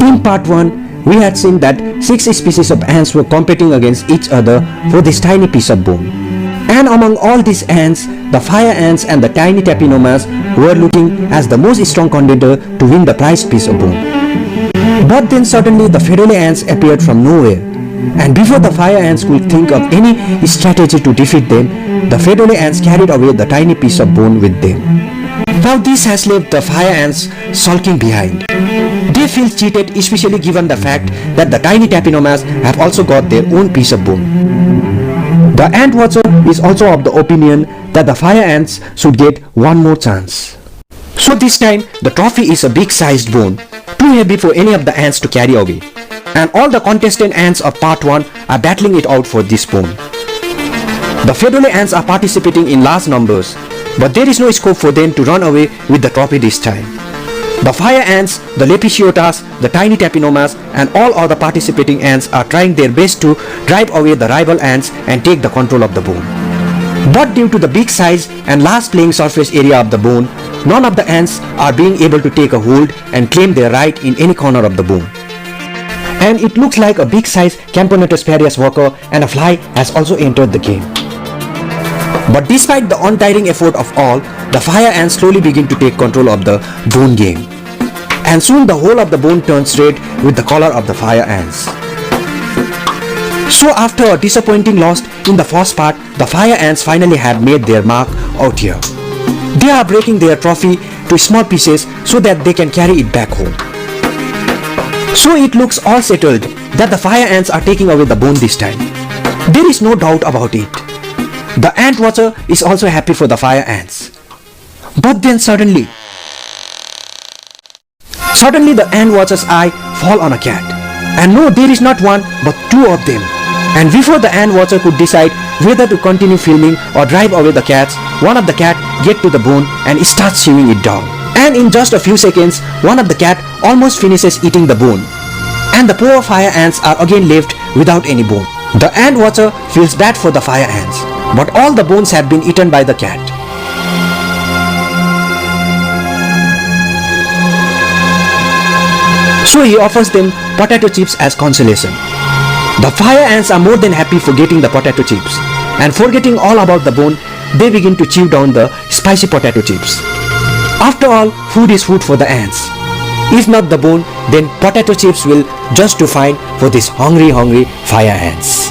in part 1, we had seen that 6 species of ants were competing against each other for this tiny piece of bone. And among all these ants, the fire ants and the tiny tapinomas were looking as the most strong contender to win the prized piece of bone. But then suddenly the Pheidole ants appeared from nowhere, and before the fire ants could think of any strategy to defeat them, the Pheidole ants carried away the tiny piece of bone with them. Now this has left the fire ants sulking behind. They feel cheated, especially given the fact that the tiny tapinomas have also got their own piece of bone. The ant watcher is also of the opinion that the fire ants should get one more chance. So this time the trophy is a big sized bone, too heavy for any of the ants to carry away. And all the contestant ants of part 1 are battling it out for this bone. The Pheidole ants are participating in large numbers, but there is no scope for them to run away with the trophy this time. The fire ants, the lepidopteras, the tiny tapinomas and all other participating ants are trying their best to drive away the rival ants and take the control of the bone. But due to the big size and large playing surface area of the bone, none of the ants are being able to take a hold and claim their right in any corner of the bone. And it looks like a big size Camponotosphaerus worker and a fly has also entered the game. But despite the untiring effort of all, the fire ants slowly begin to take control of the bone game. And soon the whole of the bone turns red with the color of the fire ants. So after a disappointing loss in the first part, the fire ants finally have made their mark out here. They are breaking their trophy to small pieces so that they can carry it back home. So it looks all settled that the fire ants are taking away the bone this time. There is no doubt about it. The ant watcher is also happy for the fire ants. But then suddenly the ant watcher's eye fall on a cat. And no, there is not one but 2 of them. And before the ant watcher could decide whether to continue filming or drive away the cats, one of the cat get to the bone and starts chewing it down. And in just a few seconds, one of the cat almost finishes eating the bone. And the poor fire ants are again left without any bone. The ant watcher feels bad for the fire ants, but all the bones have been eaten by the cat. So he offers them potato chips as consolation. The fire ants are more than happy for getting the potato chips, and forgetting all about the bone, they begin to chew down the spicy potato chips. After all, food is food for the ants. If not the bone, then potato chips will just do fine for these hungry fire ants.